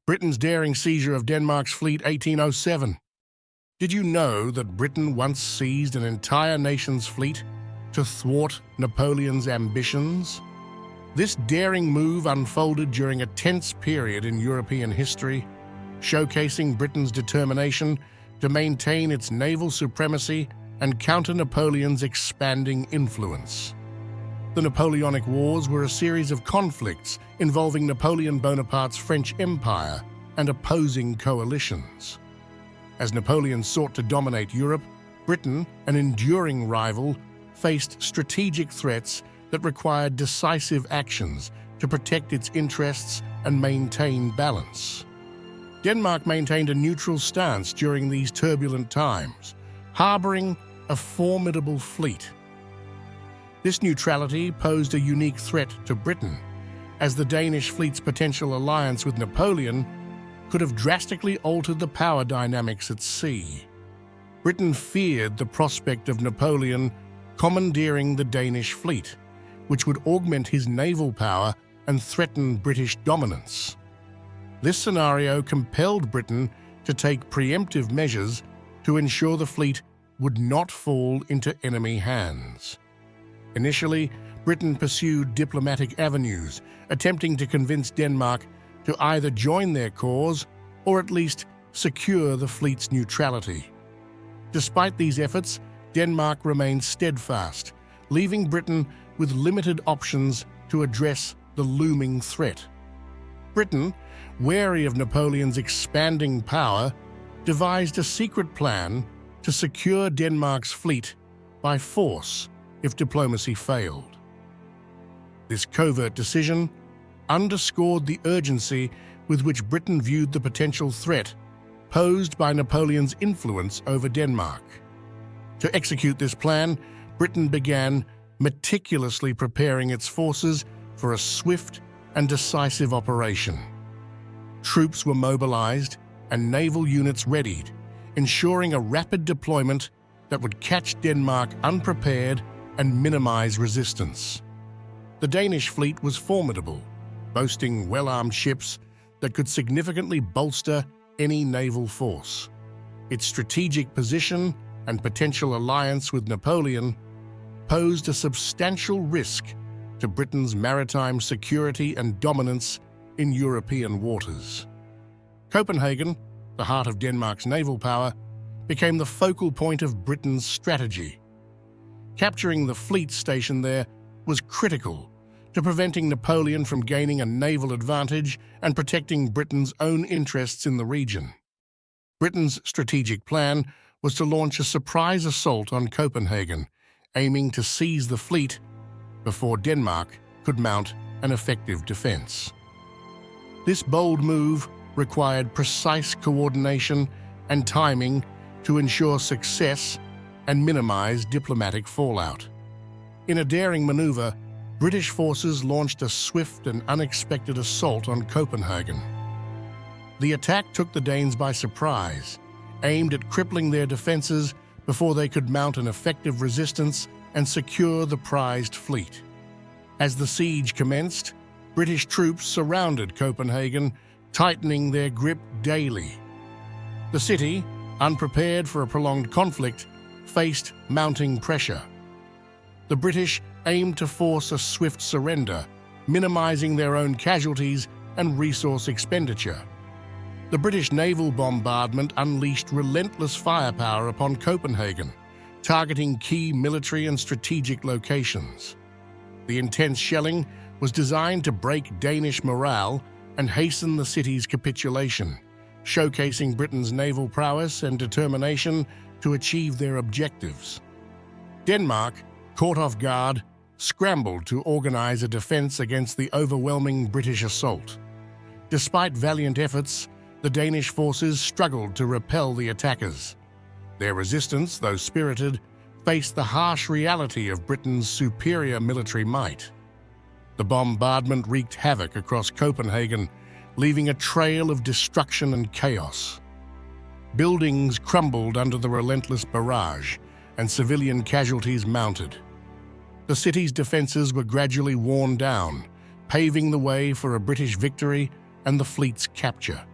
Britain's daring seizure of Denmark's fleet 1807. Did you know that Britain once seized an entire nation's fleet to thwart Napoleon's ambitions? This daring move unfolded during a tense period in European history, showcasing Britain's determination to maintain its naval supremacy and counter Napoleon's expanding influence. The Napoleonic Wars were a series of conflicts involving Napoleon Bonaparte's French Empire and opposing coalitions. As Napoleon sought to dominate Europe, Britain, an enduring rival, faced strategic threats that required decisive actions to protect its interests and maintain balance. Denmark maintained a neutral stance during these turbulent times, harboring a formidable fleet. This neutrality posed a unique threat to Britain, as the Danish fleet's potential alliance with Napoleon could have drastically altered the power dynamics at sea. Britain feared the prospect of Napoleon commandeering the Danish fleet, which would augment his naval power and threaten British dominance. This scenario compelled Britain to take preemptive measures to ensure the fleet would not fall into enemy hands. Initially, Britain pursued diplomatic avenues, attempting to convince Denmark to either join their cause or at least secure the fleet's neutrality. Despite these efforts, Denmark remained steadfast, leaving Britain with limited options to address the looming threat. Britain, wary of Napoleon's expanding power, devised a secret plan to secure Denmark's fleet by force if diplomacy failed. This covert decision underscored the urgency with which Britain viewed the potential threat posed by Napoleon's influence over Denmark. To execute this plan, Britain began meticulously preparing its forces for a swift and decisive operation. Troops were mobilized and naval units readied, ensuring a rapid deployment that would catch Denmark unprepared and minimize resistance. The Danish fleet was formidable, boasting well-armed ships that could significantly bolster any naval force. Its strategic position and potential alliance with Napoleon posed a substantial risk to Britain's maritime security and dominance in European waters. Copenhagen, the heart of Denmark's naval power, became the focal point of Britain's strategy. Capturing the fleet stationed there was critical to preventing Napoleon from gaining a naval advantage and protecting Britain's own interests in the region. Britain's strategic plan was to launch a surprise assault on Copenhagen, aiming to seize the fleet before Denmark could mount an effective defense. This bold move required precise coordination and timing to ensure success and minimize diplomatic fallout. In a daring maneuver, British forces launched a swift and unexpected assault on Copenhagen. The attack took the Danes by surprise, aimed at crippling their defenses before they could mount an effective resistance and secure the prized fleet. As the siege commenced, British troops surrounded Copenhagen, tightening their grip daily. The city, unprepared for a prolonged conflict, faced mounting pressure. The British aimed to force a swift surrender, minimizing their own casualties and resource expenditure. The British naval bombardment unleashed relentless firepower upon Copenhagen, targeting key military and strategic locations. The intense shelling was designed to break Danish morale and hasten the city's capitulation, showcasing Britain's naval prowess and determination to achieve their objectives. Denmark, caught off guard, scrambled to organize a defense against the overwhelming British assault. Despite valiant efforts, the Danish forces struggled to repel the attackers. Their resistance, though spirited, faced the harsh reality of Britain's superior military might. The bombardment wreaked havoc across Copenhagen, leaving a trail of destruction and chaos. Buildings crumbled under the relentless barrage, and civilian casualties mounted. The city's defenses were gradually worn down, paving the way for a British victory and the fleet's capture.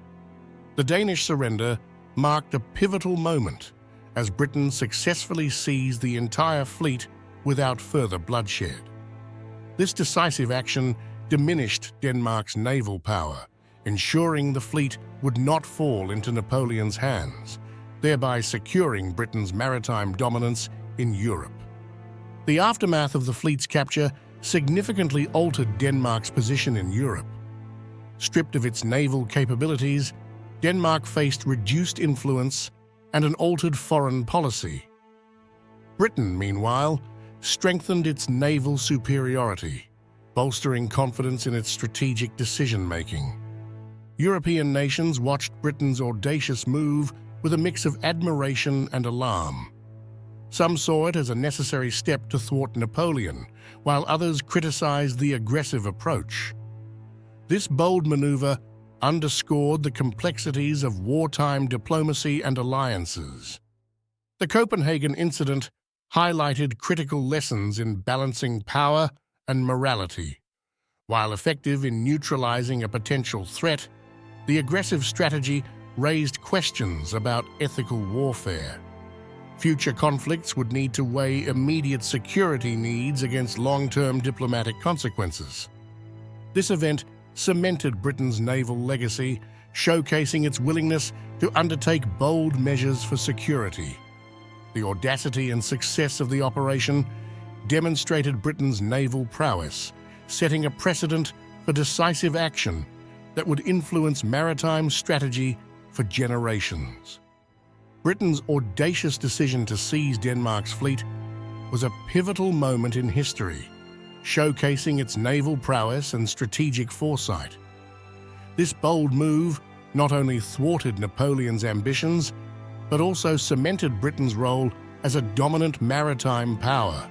The Danish surrender marked a pivotal moment as Britain successfully seized the entire fleet without further bloodshed. This decisive action diminished Denmark's naval power, ensuring the fleet would not fall into Napoleon's hands, thereby securing Britain's maritime dominance in Europe. The aftermath of the fleet's capture significantly altered Denmark's position in Europe. Stripped of its naval capabilities, Denmark faced reduced influence and an altered foreign policy. Britain, meanwhile, strengthened its naval superiority, bolstering confidence in its strategic decision-making. European nations watched Britain's audacious move with a mix of admiration and alarm. Some saw it as a necessary step to thwart Napoleon, while others criticized the aggressive approach. This bold maneuver underscored the complexities of wartime diplomacy and alliances. The Copenhagen incident highlighted critical lessons in balancing power and morality. While effective in neutralizing a potential threat, the aggressive strategy raised questions about ethical warfare. Future conflicts would need to weigh immediate security needs against long-term diplomatic consequences. This event cemented Britain's naval legacy, showcasing its willingness to undertake bold measures for security. The audacity and success of the operation demonstrated Britain's naval prowess, setting a precedent for decisive action that would influence maritime strategy for generations. Britain's audacious decision to seize Denmark's fleet was a pivotal moment in history, showcasing its naval prowess and strategic foresight. This bold move not only thwarted Napoleon's ambitions, but also cemented Britain's role as a dominant maritime power.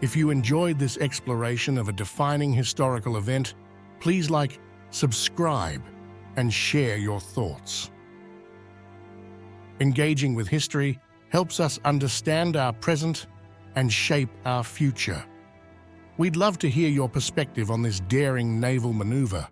If you enjoyed this exploration of a defining historical event, please like, subscribe, and share your thoughts. Engaging with history helps us understand our present and shape our future. We'd love to hear your perspective on this daring naval maneuver.